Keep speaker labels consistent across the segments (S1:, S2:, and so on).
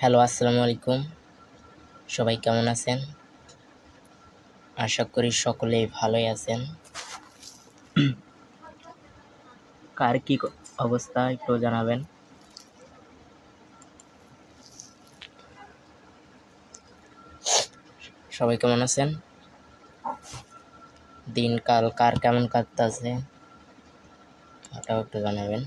S1: Hello, আসসালামু আলাইকুম। সবাই কেমন আছেন? আশা করি সকলেই ভালোই আছেন। কার কি অবস্থা একটু জানাবেন। সবাই কেমন আছেন? দিনকাল কার কেমন কাটতেছে ওটাও একটু জানাবেন।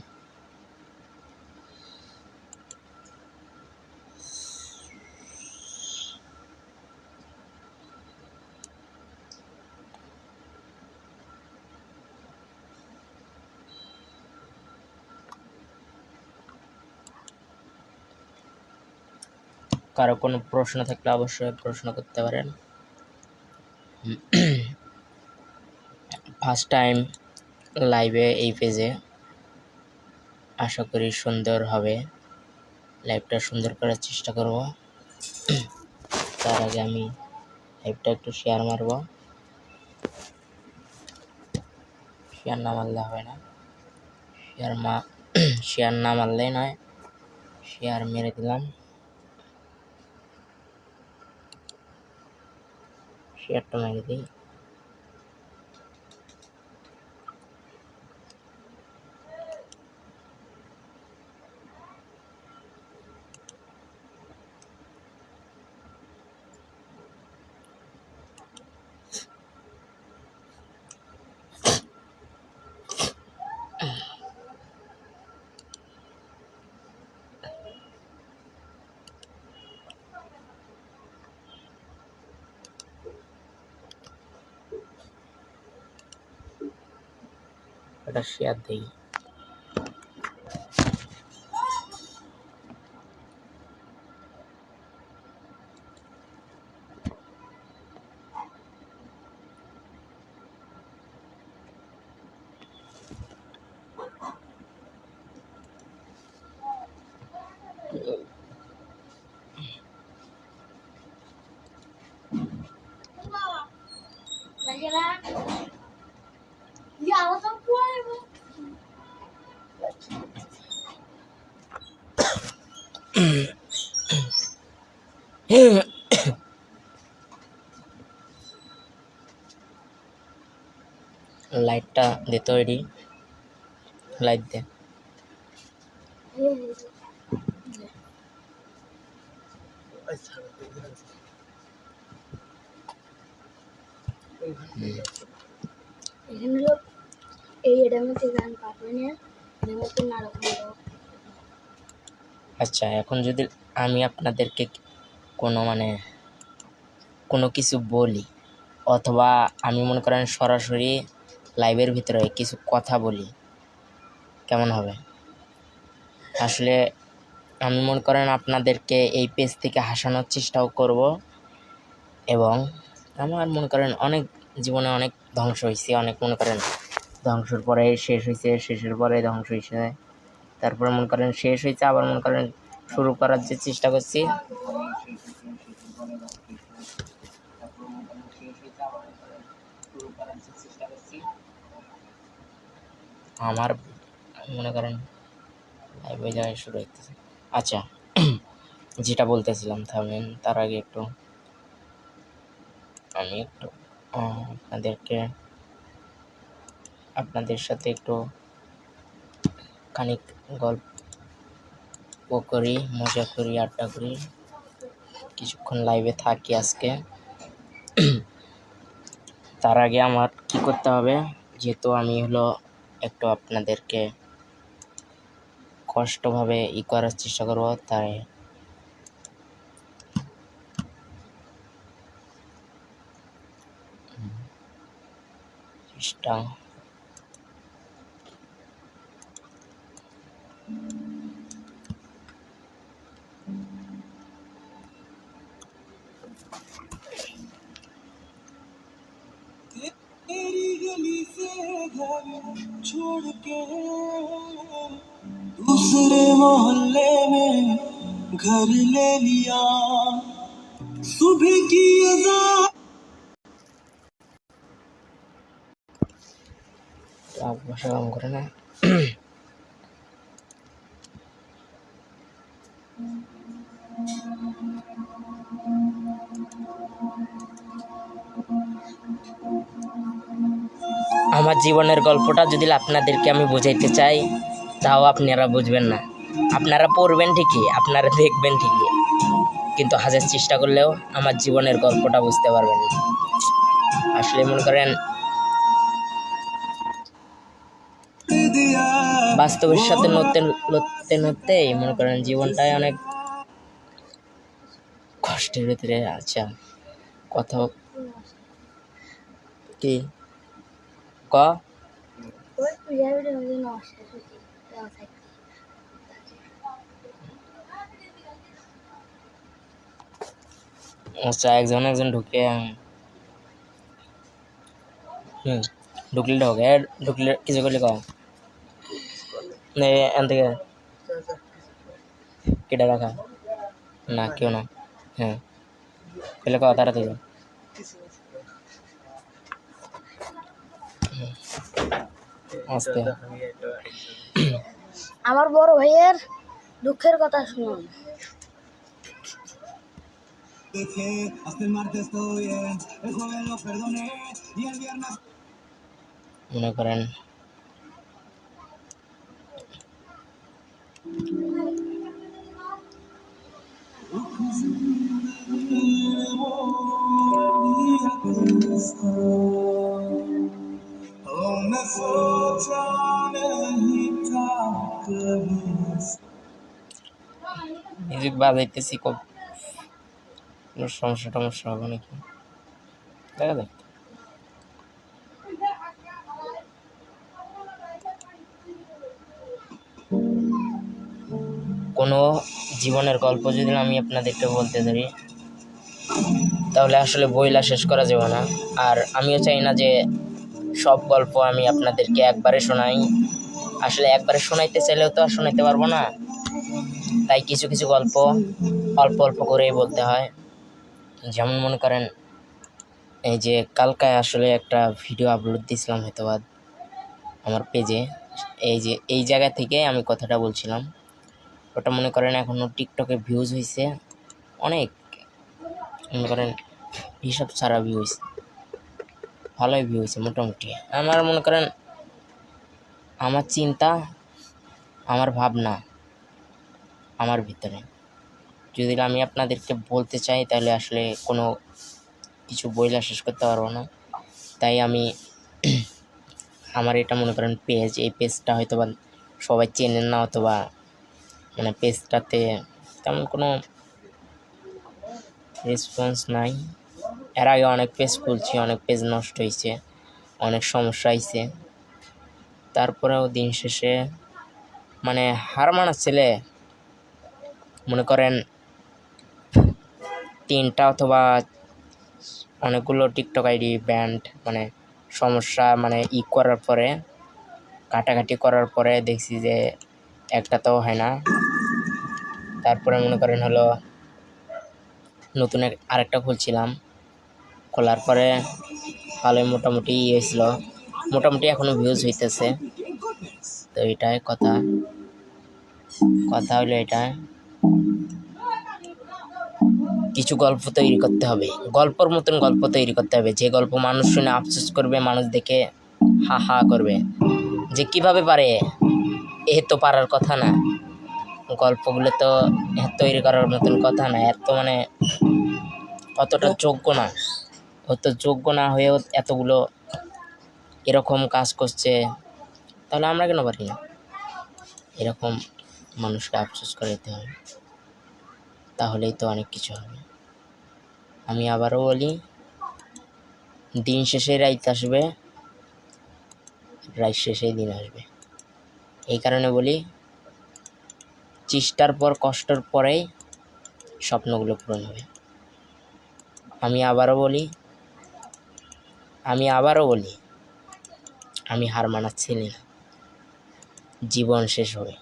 S1: কারো কোনো প্রশ্ন থাকলে অবশ্যই প্রশ্ন করতে পারেন। ফার্স্ট টাইম লাইভে এই পেজে, আশা করি সুন্দর হবে। লাইভটা সুন্দর করার চেষ্টা করব। তার আগে আমি লাইভটা একটু শেয়ার মারব। শেয়ার না মারলে হবে না। শেয়ার না মারলেই নয়, শেয়ার মেরে দিলাম। শেয়ারটা মেরে দিই। এটা শেয়ার দিই। লাইটটা দে তৈরি, লাইট দে। আচ্ছা, এখন যদি আমি আপনাদেরকে কোনো কিছু বলি, অথবা আমি মনে করেন সরাসরি লাইভের ভিতরে কিছু কথা বলি, কেমন হবে? আসলে আমি মনে করেন আপনাদেরকে এই পেজ থেকে হাসানোর চেষ্টাও করব, এবং আমার মনে করেন অনেক জীবনে অনেক ধ্বংস হয়েছে, অনেক মনে করেন ধ্বংসের পরে শেষ হয়েছে, শেষের পরে ধ্বংস হয়েছে, তারপরে মনে করেন শেষ হয়েছে, আবার মনে করেন শুরু করার যে চেষ্টা করছি, আমার মনে করেন লাইভ ওই জায়গায় শুরু হইতেছে। আচ্ছা, যেটা বলতেছিলাম, থামেন, তার আগে একটু আমি আপনাদের সাথে একটু খানিক গল্প করি, মজা করি, আড্ডা করি, কিছুক্ষণ লাইভে থাকি আজকে। তার আগে আমার কি করতে হবে, যেহেতু আমি একটু আপনাদেরকে কষ্টভাবে করার চেষ্টা করব, তাই চেষ্টা तेरी गली से घर छोड़ के दूसरे मोहल्ले में घर ले लिया सुबह की अज़ान। ভাষা কাম করে না। আমার জীবনের গল্পটা যদি আপনাদেরকে আমি বোঝাইতে চাই, তাও আপনারা বুঝবেন না। আপনারা পড়বেন ঠিকই, আপনারা দেখবেন ঠিকই, কিন্তু হাজার চেষ্টা করলেও আমার জীবনের গল্পটা বুঝতে পারবেন না। আসলে মনে করেন বাস্তবের সাথে নড়তেই মনে করেন জীবনটাই অনেক কষ্টের ভিতরে। আচ্ছা, কথা কি ক আচ্ছা, একজন ঢুকে ঢুকলে কিছু করলে কম এখান থেকে কেটে রাখা না, কেউ না। হ্যাঁ, পেলে কও তাড়াতাড়ি। আস্তে।
S2: আমার বড় ভাইয়ের দুঃখের কথা শুনুন।
S1: মনে করেন মিউজিক বাজাইতেছি, কোনো সমস্যা হবে নাকি দেখা যাক। কোনো জীবনের গল্প যদি আমি আপনাদেরকে বলতে ধরি, তাহলে আসলে বইলা শেষ করা যাবে না। আর আমিও চাই না যে সব গল্প আমি আপনাদেরকে একবারে শোনাই। আসলে একবারে শোনাইতে চাইলেও তো আর শোনাইতে পারবো না, তাই কিছু কিছু গল্প অল্প অল্প করেই বলতে হয়। যেমন মনে করেন এই যে কালকায় আসলে একটা ভিডিও আপলোড দিয়েছিলাম হয়তো আমার পেজে, এই জায়গা থেকে আমি কথাটা বলছিলাম। ওটা মনে করেন এখনও টিকটকে ভিউজ হয়েছে অনেক, মনে করেন হিসাব ছাড়া ভিউ হয়েছে, ভালোই ভিউ হয়েছে মোটামুটি। আমার মনে করেন আমার চিন্তা, আমার ভাবনা, আমার ভিতরে যদি আমি আপনাদেরকে বলতে চাই, তাহলে আসলে কোনো কিছু বইলা শেষ করতে পারবো না। তাই আমি আমার এটা মনে করেন পেজ, এই পেজটা হয়তো বা সবাই চেনেন না, অথবা মানে পেজটাতে তেমন কোনো রেসপন্স নাই। এর আগে অনেক পেজ খুলছি, অনেক পেজ নষ্ট হয়েছে, অনেক সমস্যা হয়েছে। তারপরেও দিন শেষে মানে হার মানার ছেলে মনে করেন 3টা অথবা অনেকগুলো টিকটক আইডি ব্যান্ড, মানে সমস্যা, মানে করার পরে কাটাকাটি করার পরে দেখছি যে একটাতেও হয় না। তারপরে মনে করেন হলো নতুন আরেকটা খুলছিলাম, খোলার পরে ভালোই মোটামুটি হয়েছিল, মোটামুটি এখনো ভিউজ হইতেছে। তো এটাই কথা হলো এটাই, কিছু গল্প তৈরি করতে হবে, গল্পর মতন গল্প তৈরি করতে হবে, যে গল্প মানুষ শুনে আফসোস করবে, মানুষ দেখে হা হা করবে যে কিভাবে পারে, এ তো পারার কথা না, গল্পগুলো তো তৈরি করার মতন কথা না, এত মানে অতটা যোগ্য না, অত যোগ্য না হয়েও এতগুলো এরকম কাজ করছে, তাহলে আমরা কেন পারি না? এরকম মানুষকে আফসোস করাইতে হবে, তাহলেই তো অনেক কিছু হবে। আমি আবারও বলি, দিন শেষে রাইত আসবে, রাইত শেষেই দিন আসবে। এই কারণে বলি, চেষ্টার পর কষ্টের পরেই স্বপ্নগুলো পূরণ হবে। আমি আবারও বলি, আমি হার মানার ছেলে না। জীবন শেষ হবে,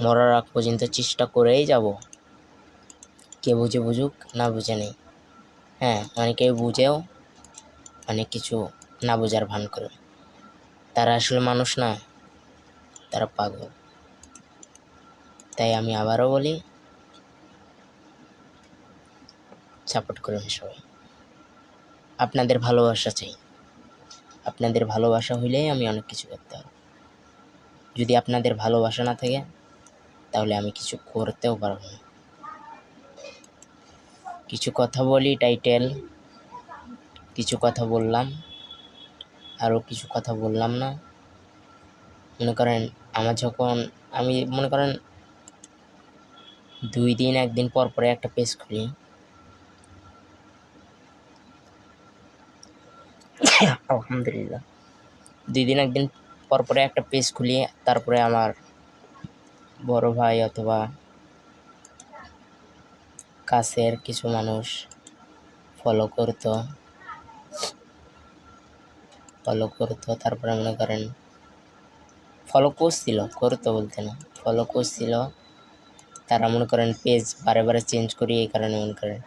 S1: মরার আগ পর্যন্ত চেষ্টা করেই যাব। কে বুঝে বুঝুক, না বুঝে নেই। হ্যাঁ, অনেকেই বুঝেও অনেক কিছু না বোঝার ভান করে, তারা আসলে মানুষ না, তারা পাগল। তাই আমি আবারও বলি, সাপোর্ট করুন সবাই, আপনাদের ভালোবাসা চাই। আপনাদের ভালোবাসা হইলেই আমি অনেক কিছু করতে পারব। যদি আপনাদের ভালোবাসা না থাকে তাহলে আমি কিছু করতেও পারবো না। কিছু কথা বলি টাইটেল, কিছু কথা বললাম, আরও কিছু কথা বললাম না। মনে করেন আমি মনে করেন 2 দিন 1 দিন পর পরে একটা পেজ খুলি। আলহামদুলিল্লাহ। 2 দিন 1 দিন পর পরে একটা পেজ খুলি, তারপরে আমার বড় ভাই অথবা কাছের কিছু মানুষ ফলো করতো। তারপরে মনে করেন ফলো করছিল। তারা মনে করেন পেজ বারে চেঞ্জ করি, এই কারণে মনে করেন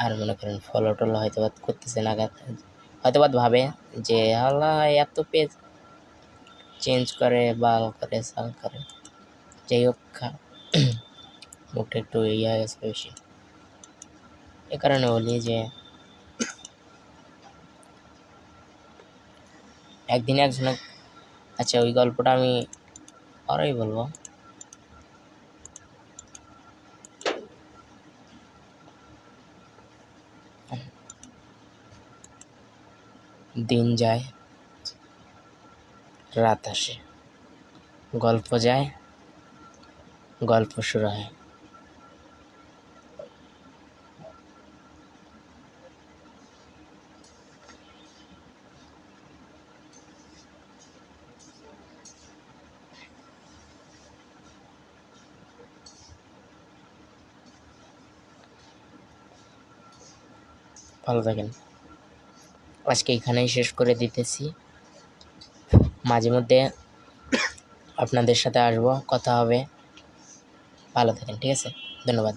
S1: আর মনে করেন ফলো টলো হয়তো করতেছে না, হয়তো ভাবে যে আল্লাহ এত পেজ চেঞ্জ করে, বাল করে, সাল করে। যাই হোক, মুখটা একটু ইয়ে হয়ে গেছে বেশি, এ কারণে বলি যে একদিন একজন, আচ্ছা ওই গল্পটা আমি পরেই বলবো। দিন যায়, রাত আসে, গল্প যায়, গল্প শুরু হয়। ভালো থাকেন। আজকে এখানেই শেষ করে দিতেছি। মাঝে মধ্যে আপনাদের সাথে আসবো, কথা হবে। ভালো থাকেন, ঠিক আছে? ধন্যবাদ।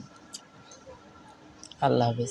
S1: আল্লাহ হাফিজ।